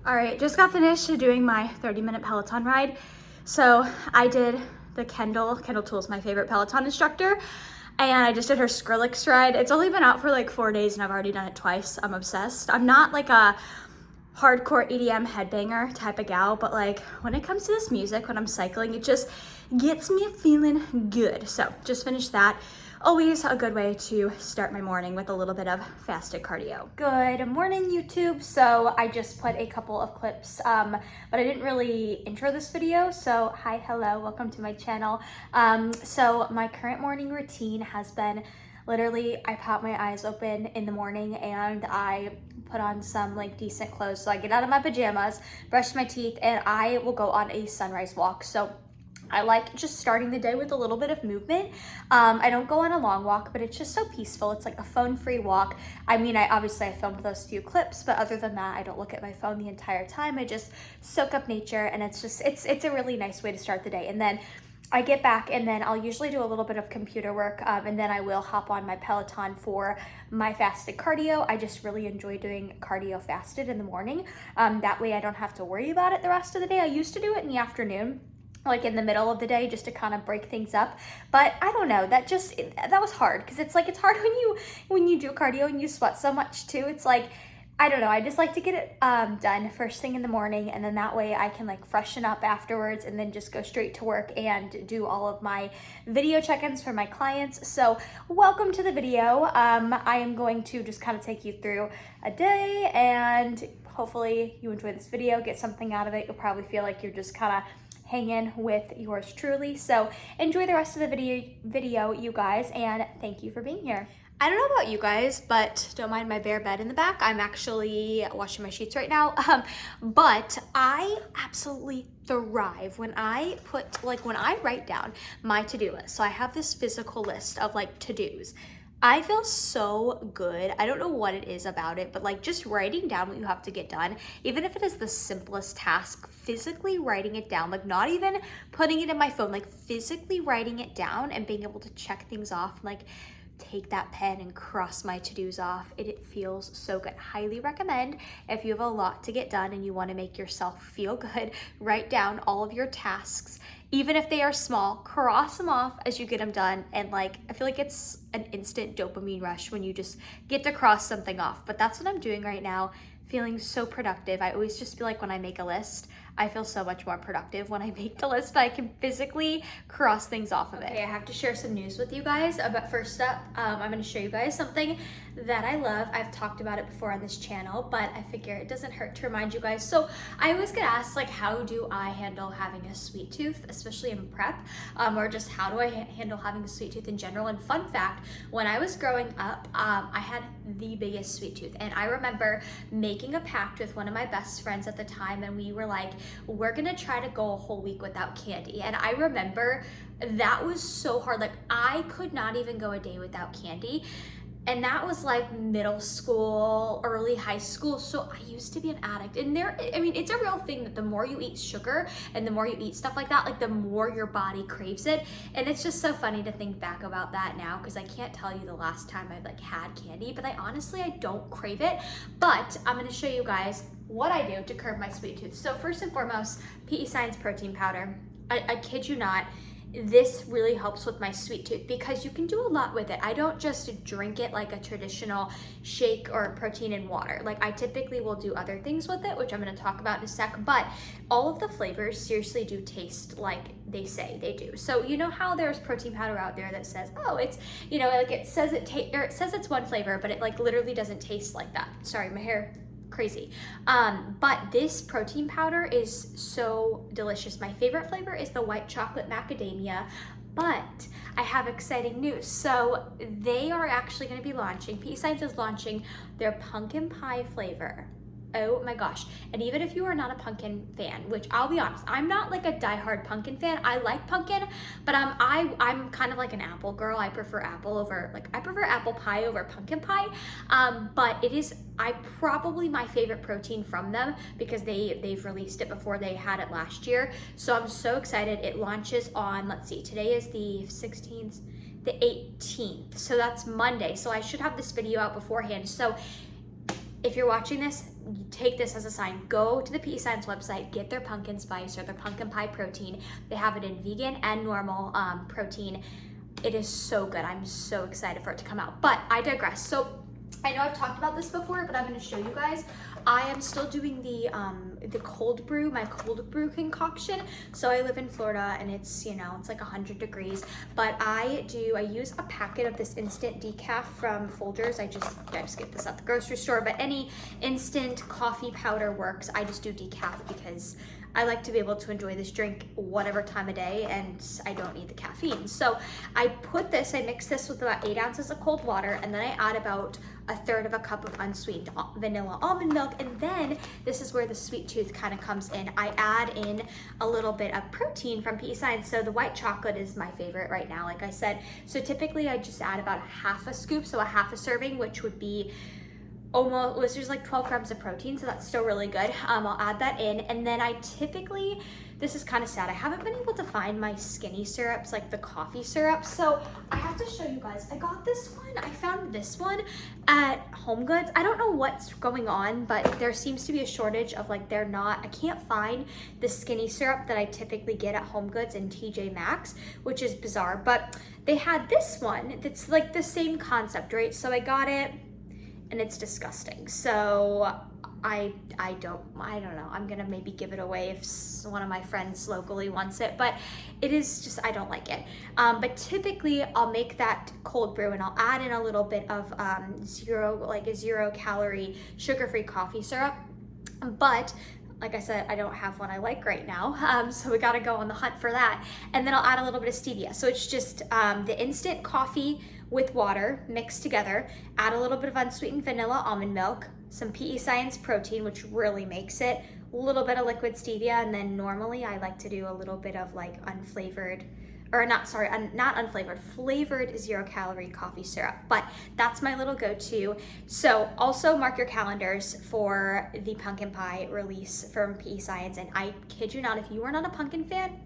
All right, just got finished doing my 30-minute Peloton ride. So I did the Kendall Tool's my favorite Peloton instructor, and I just did her Skrillex ride. It's only been out for like 4 days and I've already done it twice. I'm obsessed. I'm not like a hardcore EDM headbanger type of gal, but like when it comes to this music, when I'm cycling, it just gets me feeling good. So just finished that. Always a good way to start my morning with a little bit of fasted cardio. Good morning, YouTube. So I just put a couple of clips, but I didn't really intro this video. So hi, hello, welcome to my channel. So my current morning routine has been literally, I pop my eyes open in the morning and I put on some like decent clothes. So I get out of my pajamas, brush my teeth, and I will go on a sunrise walk. So I like just starting the day with a little bit of movement. I don't go on a long walk, but it's just so peaceful. It's like a phone-free walk. I mean, I filmed those few clips, but other than that, I don't look at my phone the entire time. I just soak up nature, and it's a really nice way to start the day. And then I get back, and then I'll usually do a little bit of computer work, and then I will hop on my Peloton for my fasted cardio. I just really enjoy doing cardio fasted in the morning. That way I don't have to worry about it the rest of the day. I used to do it in the afternoon, like in the middle of the day, just to kind of break things up. But I don't know, that was hard, because it's hard when you do cardio and you sweat so much too. It's like, I don't know, I just like to get it done first thing in the morning, and then that way I can like freshen up afterwards and then just go straight to work and do all of my video check-ins for my clients. So welcome to the video. I am going to just kind of take you through a day, and hopefully you enjoy this video, get something out of it. You'll probably feel like you're just kind of hanging with yours truly. So enjoy the rest of the video, you guys, and thank you for being here. I don't know about you guys, but don't mind my bare bed in the back. I'm actually washing my sheets right now. But I absolutely thrive when I write down my to-do list. So I have this physical list of like to-dos. I feel so good. I don't know what it is about it, but like just writing down what you have to get done, even if it is the simplest task, physically writing it down, like not even putting it in my phone, like physically writing it down and being able to check things off, like take that pen and cross my to-dos off. It feels so good. Highly recommend if you have a lot to get done and you want to make yourself feel good, write down all of your tasks, even if they are small, cross them off as you get them done. And like, I feel like it's an instant dopamine rush when you just get to cross something off. But that's what I'm doing right now, feeling so productive. I always just feel like when I make a list, I feel so much more productive when I make the list, but I can physically cross things off of it. Okay, I have to share some news with you guys, but first up, I'm gonna show you guys something that I love. I've talked about it before on this channel, but I figure it doesn't hurt to remind you guys. So I always get asked, like, how do I handle having a sweet tooth, especially in prep, or just how do I handle having a sweet tooth in general? And fun fact, when I was growing up, I had the biggest sweet tooth, and I remember making a pact with one of my best friends at the time, and we were like, we're gonna try to go a whole week without candy. And I remember that was so hard. Like, I could not even go a day without candy. And that was like middle school, early high school. So I used to be an addict. And it's a real thing that the more you eat sugar and the more you eat stuff like that, like the more your body craves it. And it's just so funny to think back about that now, because I can't tell you the last time I like had candy, but I don't crave it. But I'm gonna show you guys what I do to curb my sweet tooth. So first and foremost, PESCIENCE protein powder. I kid you not, this really helps with my sweet tooth because you can do a lot with it. I don't just drink it like a traditional shake or protein and water. Like, I typically will do other things with it, which I'm going to talk about in a sec, but all of the flavors seriously do taste like they say they do. So you know how there's protein powder out there that says, oh, it's, you know, like it says it's one flavor, but it like literally doesn't taste like that. Sorry, my hair crazy. But this protein powder is so delicious. My favorite flavor is the white chocolate macadamia, but I have exciting news. So they are actually going to be launching, PESCIENCE is launching their pumpkin pie flavor. Oh my gosh. And even if you are not a pumpkin fan, which I'll be honest, I'm not like a diehard pumpkin fan. I like pumpkin, but I'm kind of like an apple girl. I prefer apple pie over pumpkin pie. But it is probably my favorite protein from them because they've released it before they had it last year. So I'm so excited. It launches on, let's see, today is the 16th, the 18th. So that's Monday. So I should have this video out beforehand. So if you're watching this, you take this as a sign. Go to the PESCIENCE website, get their pumpkin spice or their pumpkin pie protein. They have it in vegan and normal protein. It is so good. I'm so excited for it to come out, but I digress. So I know I've talked about this before, but I'm going to show you guys. I am still doing the cold brew, my cold brew concoction. So I live in Florida and it's, you know, it's like 100 degrees, but I use a packet of this instant decaf from Folgers. I just get this at the grocery store, but any instant coffee powder works. I just do decaf because I like to be able to enjoy this drink whatever time of day and I don't need the caffeine. So I mix this with about 8 ounces of cold water, and then I add about 1/3 of a cup of unsweetened vanilla almond milk, and then this is where the sweet tooth kind of comes in. I add in a little bit of protein from PESCIENCE. So the white chocolate is my favorite right now, like I said. So typically I just add about 1/2 scoop, so 1/2 serving, which would be almost, there's like 12 grams of protein, so that's still really good. I'll add that in, and then I typically, this is kind of sad, I haven't been able to find my skinny syrups, like the coffee syrup, so I have to show you guys. I got this one, I found this one at Home Goods. I don't know what's going on, but there seems to be a shortage of like, I can't find the skinny syrup that I typically get at Home Goods and TJ Maxx, which is bizarre, but they had this one that's like the same concept, right? So I got it, and it's disgusting. So I don't know. I'm gonna maybe give it away if one of my friends locally wants it, but it is just, I don't like it. But typically I'll make that cold brew and I'll add in a little bit of a 0 calorie sugar-free coffee syrup. But like I said, I don't have one I like right now, so we gotta go on the hunt for that. And then I'll add a little bit of stevia. So it's just the instant coffee with water mixed together, add a little bit of unsweetened vanilla almond milk, some PESCIENCE protein, which really makes it, a little bit of liquid stevia, and then normally I like to do a little bit of like flavored 0 calorie coffee syrup, but that's my little go-to. So also mark your calendars for the pumpkin pie release from PESCIENCE, and I kid you not, if you are not a pumpkin fan,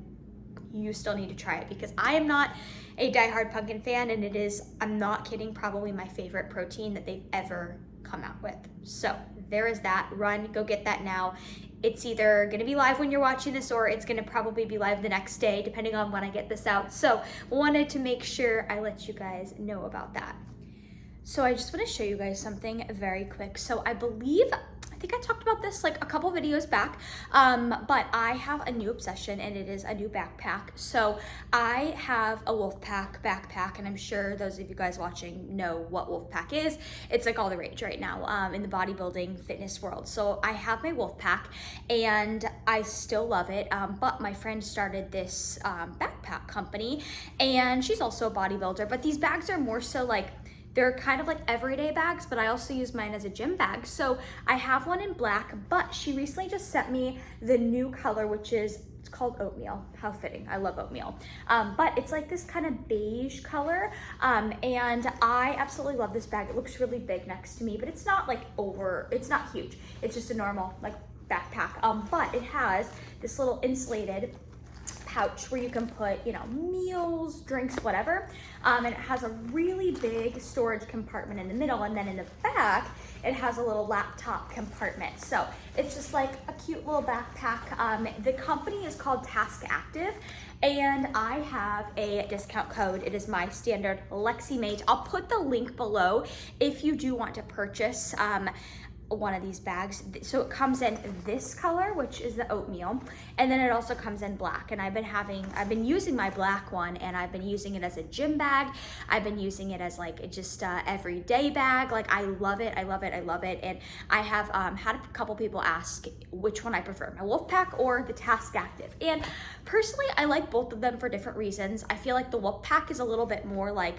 you still need to try it, because I am not a diehard pumpkin fan, and it is, I'm not kidding, probably my favorite protein that they've ever come out with. So there is that. Run, go get that now. It's either gonna be live when you're watching this, or it's gonna probably be live the next day, depending on when I get this out. So wanted to make sure I let you guys know about that. So I just wanna show you guys something very quick. So I think I talked about this like a couple videos back, but I have a new obsession, and it is a new backpack. So I have a Wolfpack backpack, and I'm sure those of you guys watching know what Wolfpack is. It's like all the rage right now in the bodybuilding fitness world. So I have my Wolfpack, and I still love it, but my friend started this backpack company, and she's also a bodybuilder, but these bags are more so like, they're kind of like everyday bags, but I also use mine as a gym bag. So I have one in black, but she recently just sent me the new color, which is, it's called oatmeal. How fitting, I love oatmeal. But it's like this kind of beige color, and I absolutely love this bag. It looks really big next to me, but it's not like it's not huge. It's just a normal like backpack, but it has this little insulated pouch where you can put, you know, meals, drinks, whatever. And it has a really big storage compartment in the middle, and then in the back, it has a little laptop compartment. So it's just like a cute little backpack. The company is called Task Active, and I have a discount code. It is my standard lexiemait. I'll put the link below if you do want to purchase one of these bags. So it comes in this color, which is the oatmeal, and then it also comes in black. And I've been using my black one, and I've been using it as a gym bag. I've been using it as like just everyday bag. Like I love it, I love it, I love it. And I have had a couple people ask which one I prefer, my Wolfpack or the Task Active. And personally, I like both of them for different reasons. I feel like the Wolfpack is a little bit more like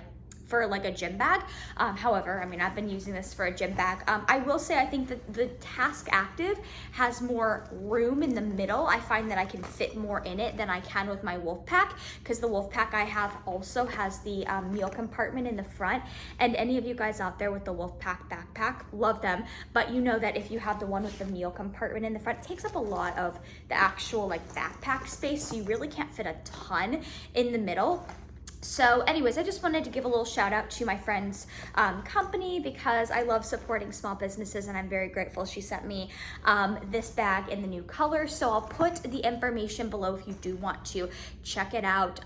for like a gym bag. However, I mean, I've been using this for a gym bag. I will say, I think that the Task Active has more room in the middle. I find that I can fit more in it than I can with my Wolfpack, because the Wolfpack I have also has the meal compartment in the front. And any of you guys out there with the Wolfpack backpack, love them, but you know that if you have the one with the meal compartment in the front, it takes up a lot of the actual like backpack space, so you really can't fit a ton in the middle. So anyways, I just wanted to give a little shout out to my friend's company because I love supporting small businesses, and I'm very grateful she sent me this bag in the new color. So I'll put the information below if you do want to check it out.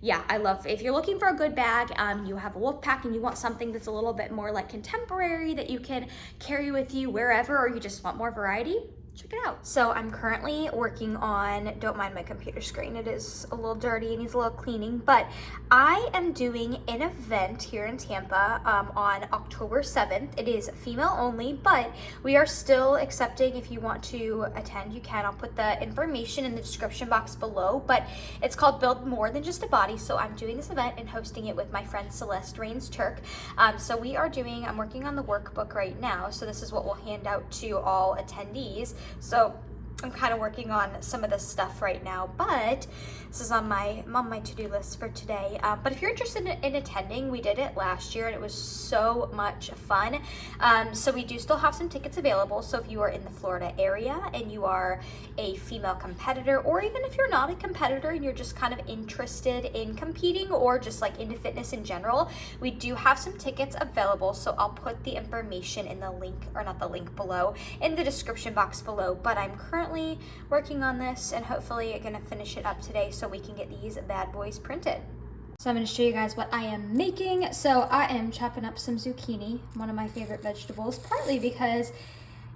Yeah, I love, if you're looking for a good bag, you have a wolf pack and you want something that's a little bit more like contemporary that you can carry with you wherever, or you just want more variety, check it out. So I'm currently working on, don't mind my computer screen, it is a little dirty, it needs a little cleaning, but I am doing an event here in Tampa on October 7th. It is female only, but we are still accepting. If you want to attend, you can. I'll put the information in the description box below, but it's called Build More Than Just a Body. So I'm doing this event and hosting it with my friend Celeste Rains Turk. So I'm working on the workbook right now. So this is what we'll hand out to all attendees. So I'm kind of working on some of this stuff right now, but this is on my to-do list for today. But if you're interested in attending, we did it last year and it was so much fun. So we do still have some tickets available. So if you are in the Florida area and you are a female competitor, or even if you're not a competitor and you're just kind of interested in competing or just like into fitness in general, we do have some tickets available. So I'll put the information in the link, or not the link below, in the description box below. But I'm currently working on this and hopefully gonna finish it up today so we can get these bad boys printed. So I'm going to show you guys what I am making. So I am chopping up some zucchini, one of my favorite vegetables, partly because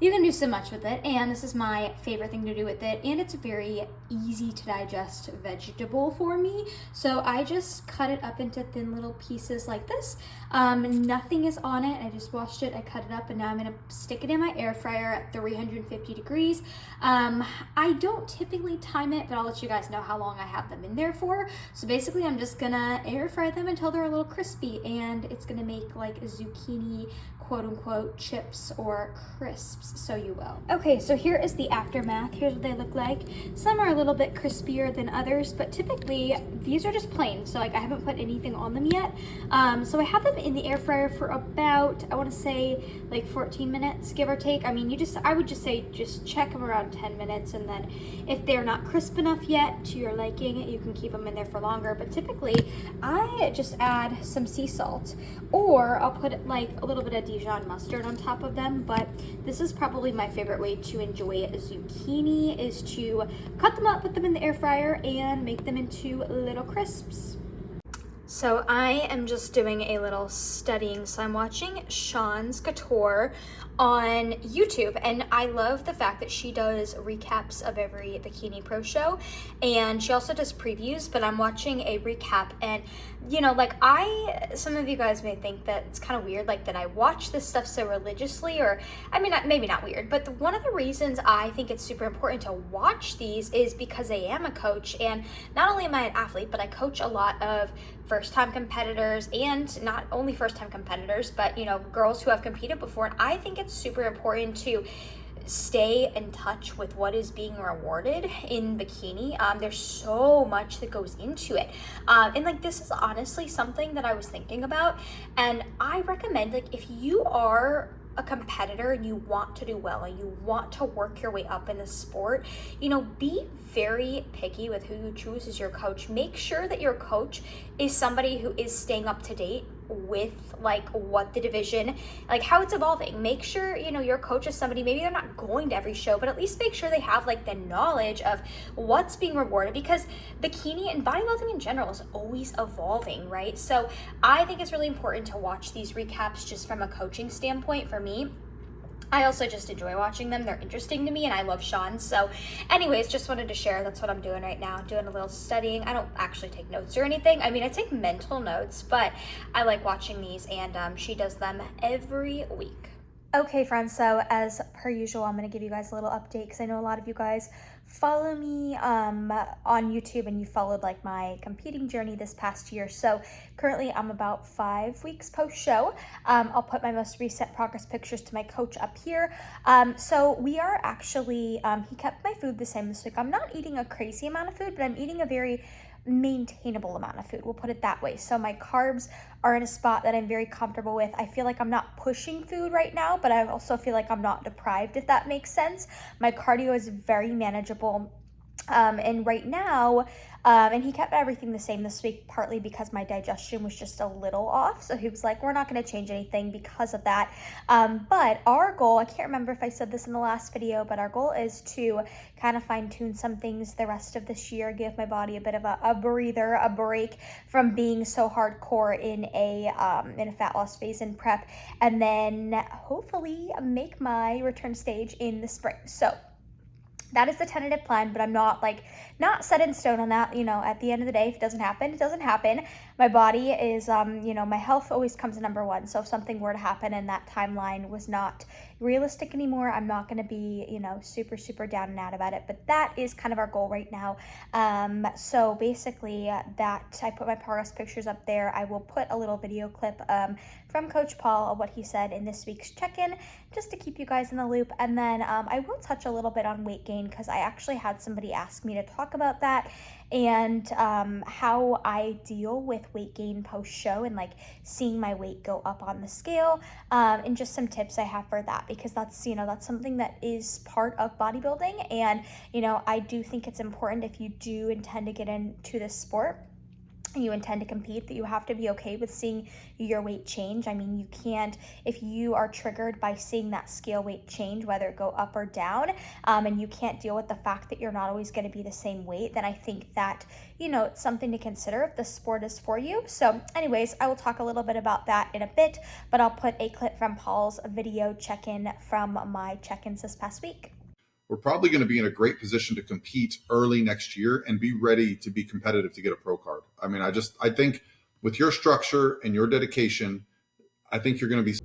you can do so much with it, and this is my favorite thing to do with it, and it's a very easy to digest vegetable for me. So I just cut it up into thin little pieces like this. Nothing is on it. I just washed it, I cut it up, and now I'm gonna stick it in my air fryer at 350 degrees. I don't typically time it, but I'll let you guys know how long I have them in there for. So basically I'm just gonna air fry them until they're a little crispy, and it's gonna make like a zucchini quote unquote chips or crisps, so you will. Okay, so here is the aftermath. Here's what they look like. Some are a little bit crispier than others, but typically these are just plain, so like I haven't put anything on them yet. So I have them in the air fryer for about, I want to say like 14 minutes, give or take. I mean, I would just say just check them around 10 minutes, and then if they're not crisp enough yet to your liking, you can keep them in there for longer. But typically I just add some sea salt, or I'll put like a little bit of Dijon mustard on top of them. But this is probably my favorite way to enjoy zucchini, is to cut them up, put them in the air fryer, and make them into little crisps. So I am just doing a little studying. So I'm watching Sean's Couture on YouTube, and I love the fact that she does recaps of every Bikini Pro show, and she also does previews, but I'm watching a recap. And you know, like some of you guys may think that it's kind of weird, like that I watch this stuff so religiously, or I mean, maybe not weird, but one of the reasons I think it's super important to watch these is because I am a coach, and not only am I an athlete, but I coach a lot of first-time competitors, and not only first-time competitors, but you know, girls who have competed before. And I think it's super important to stay in touch with what is being rewarded in bikini. There's so much that goes into it, and like this is honestly something that I was thinking about, and I recommend, like, if you are a competitor and you want to do well and you want to work your way up in the sport, you know, be very picky with who you choose as your coach. Make sure that your coach is somebody who is staying up to date with like what the division, like how it's evolving. Make sure, you know, your coach is somebody, maybe they're not going to every show, but at least make sure they have like the knowledge of what's being rewarded, because bikini and bodybuilding in general is always evolving, right? So I think it's really important to watch these recaps just from a coaching standpoint. For me, I also just enjoy watching them. They're interesting to me, and I love Sean. So anyways, just wanted to share, that's what I'm doing right now, doing a little studying. I don't actually take notes or anything. I mean, I take mental notes, but I like watching these, and she does them every week. Okay, friends, so as per usual, I'm going to give you guys a little update, because I know a lot of you guys follow me on YouTube, and you followed like my competing journey this past year. So currently I'm about 5 weeks post show. I'll put my most recent progress pictures to my coach up here. So we are actually, he kept my food the same this week. I'm not eating a crazy amount of food, but I'm eating a very maintainable amount of food, we'll put it that way. So my carbs are in a spot that I'm very comfortable with. I feel like I'm not pushing food right now, but I also feel like I'm not deprived, if that makes sense. My cardio is very manageable. And right now, and he kept everything the same this week, partly because my digestion was just a little off. So he was like, we're not going to change anything because of that. But our goal, I can't remember if I said this in the last video, but our goal is to kind of fine tune some things the rest of this year, give my body a bit of a breather, a break from being so hardcore in a fat loss phase in prep, and then hopefully make my return stage in the spring. So that is the tentative plan, but I'm not set in stone on that. At the end of the day, if it doesn't happen, it doesn't happen. My body is, my health always comes number one. So if something were to happen and that timeline was not realistic anymore, I'm not going to be, super, super down and out about it. But that is kind of our goal right now. So basically that I put my progress pictures up there. I will put a little video clip from Coach Paul of what he said in this week's check-in, just to keep you guys in the loop. And then I will touch a little bit on weight gain, because I actually had somebody ask me to talk about that and how I deal with weight gain post-show and seeing my weight go up on the scale, and just some tips I have for that, because that's something that is part of bodybuilding. And I do think it's important, if you do intend to get into this sport, you intend to compete, that you have to be okay with seeing your weight change. I mean, you can't, if you are triggered by seeing that scale weight change, whether it go up or down, and you can't deal with the fact that you're not always going to be the same weight, then I think that, it's something to consider if the sport is for you. So anyways, I will talk a little bit about that in a bit, but I'll put a clip from Paul's video check-in from my check-ins this past week. We're probably going to be in a great position to compete early next year and be ready to be competitive to get a pro card. I mean, I think with your structure and your dedication, I think you're going to be.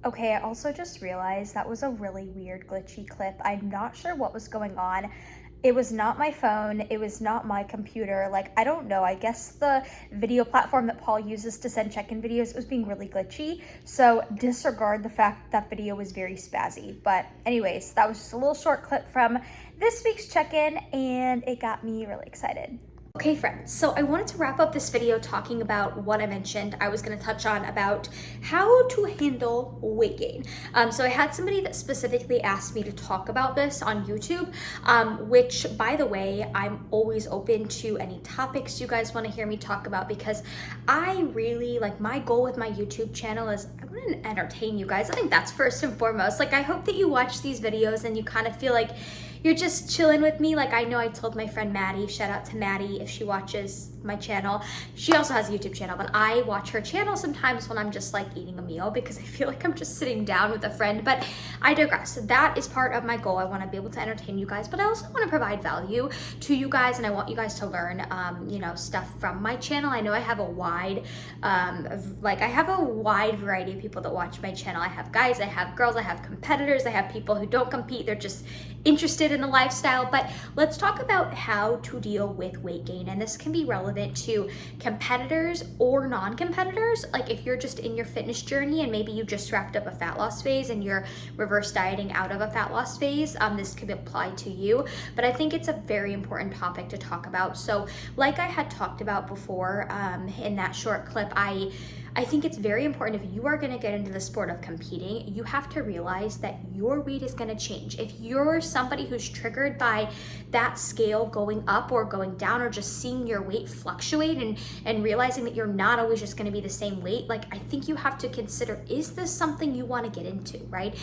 Okay, I also just realized that was a really weird glitchy clip. I'm not sure what was going on. It was not my phone. It was not my computer. I don't know. I guess the video platform that Paul uses to send check-in videos was being really glitchy. So disregard the fact that video was very spazzy. But anyways, that was just a little short clip from this week's check-in, and it got me really excited. Okay friends, so I wanted to wrap up this video talking about what I mentioned I was going to touch on about how to handle weight gain. So I had somebody that specifically asked me to talk about this on YouTube, which, by the way, I'm always open to any topics you guys want to hear me talk about, because I really, my goal with my YouTube channel is I want to entertain you guys. I think that's first and foremost. I hope that you watch these videos and you kind of feel like you're just chilling with me. I know I told my friend Maddie, shout out to Maddie if she watches my channel. She also has a YouTube channel, but I watch her channel sometimes when I'm just eating a meal, because I feel like I'm just sitting down with a friend. But I digress. That is part of my goal. I want to be able to entertain you guys, but I also want to provide value to you guys, and I want you guys to learn, stuff from my channel. I know I have a wide, variety of people that watch my channel. I have guys, I have girls, I have competitors, I have people who don't compete. They're just interested in the lifestyle. But let's talk about how to deal with weight gain, and this can be relevant to competitors or non-competitors. If you're just in your fitness journey and maybe you just wrapped up a fat loss phase and you're reverse dieting out of a fat loss phase, this could apply to you. But I think it's a very important topic to talk about. So like I had talked about before in that short clip, I think it's very important, if you are going to get into the sport of competing, you have to realize that your weight is going to change. If you're somebody who's triggered by that scale going up or going down, or just seeing your weight fluctuate and realizing that you're not always just going to be the same weight, I think you have to consider, is this something you want to get into, right?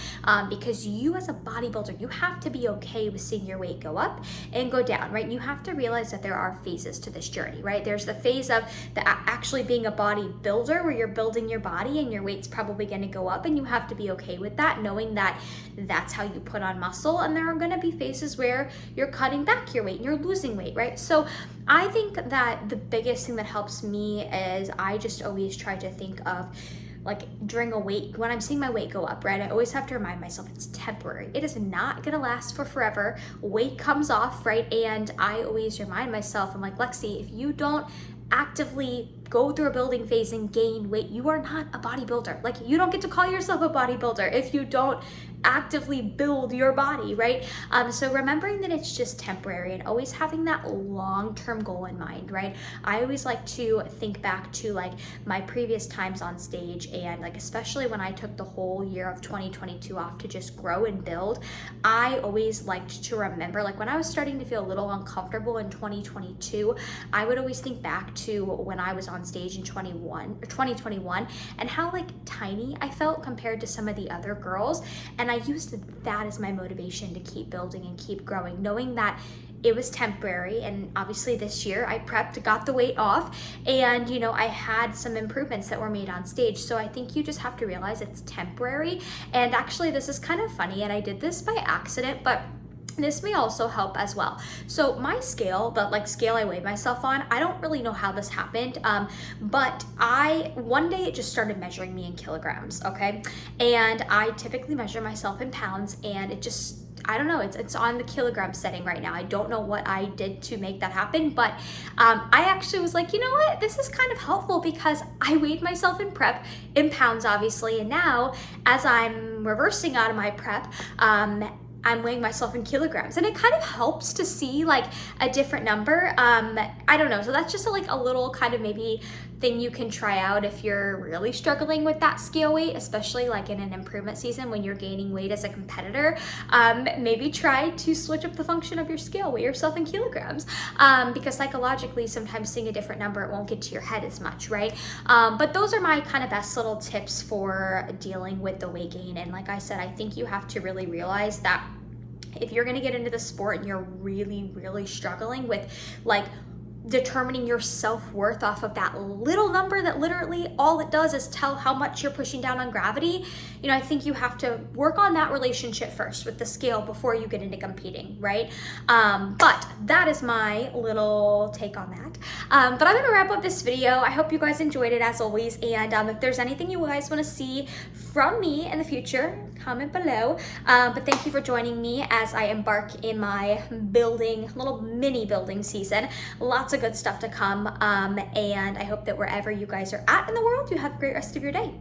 Because you as a bodybuilder, you have to be okay with seeing your weight go up and go down, right? You have to realize that there are phases to this journey, right? There's the phase of actually being a bodybuilder, where you're building your body and your weight's probably going to go up, and you have to be okay with that, knowing that that's how you put on muscle. And there are going to be phases where you're cutting back your weight and you're losing weight, right? So I think that the biggest thing that helps me is I just always try to think of, during a weight, when I'm seeing my weight go up, right, I always have to remind myself it's temporary. It is not gonna last for forever. Weight comes off, right? And I always remind myself, I'm like, Lexi, if you don't actively go through a building phase and gain weight, you are not a bodybuilder. You don't get to call yourself a bodybuilder if you don't actively build your body, right? So remembering that it's just temporary and always having that long-term goal in mind, right? I always like to think back to like my previous times on stage, and like especially when I took the whole year of 2022 off to just grow and build, I always liked to remember, like when I was starting to feel a little uncomfortable in 2022, I would always think back to when I was on stage in 2021 and how like tiny I felt compared to some of the other girls. And I used that as my motivation to keep building and keep growing, knowing that it was temporary. And obviously this year I prepped, got the weight off, and you know, I had some improvements that were made on stage. So I think you just have to realize it's temporary. And actually this is kind of funny, and I did this by accident, but this may also help as well. So my scale, the like scale I weigh myself on, I don't really know how this happened, but one day it just started measuring me in kilograms, okay? And I typically measure myself in pounds, and it just, I don't know, it's on the kilogram setting right now. I don't know what I did to make that happen, but I actually was like, you know what, this is kind of helpful, because I weighed myself in prep in pounds, obviously, and now as I'm reversing out of my prep, I'm weighing myself in kilograms, and it kind of helps to see like a different number. I don't know, so that's just like a little kind of maybe thing you can try out if you're really struggling with that scale weight, especially like in an improvement season when you're gaining weight as a competitor. Maybe try to switch up the function of your scale, weigh yourself in kilograms, because psychologically sometimes seeing a different number, it won't get to your head as much, right? But those are my kind of best little tips for dealing with the weight gain. And like I said, I think you have to really realize that if you're gonna get into the sport and you're really, really struggling with like determining your self-worth off of that little number that literally all it does is tell how much you're pushing down on gravity, you know, I think you have to work on that relationship first with the scale before you get into competing, right? But that is my little take on that. But I'm gonna wrap up this video. I hope you guys enjoyed it as always, and if there's anything you guys want to see from me in the future, comment below. But thank you for joining me as I embark in my little mini building season. Lots of good stuff to come, and I hope that wherever you guys are at in the world, you have a great rest of your day.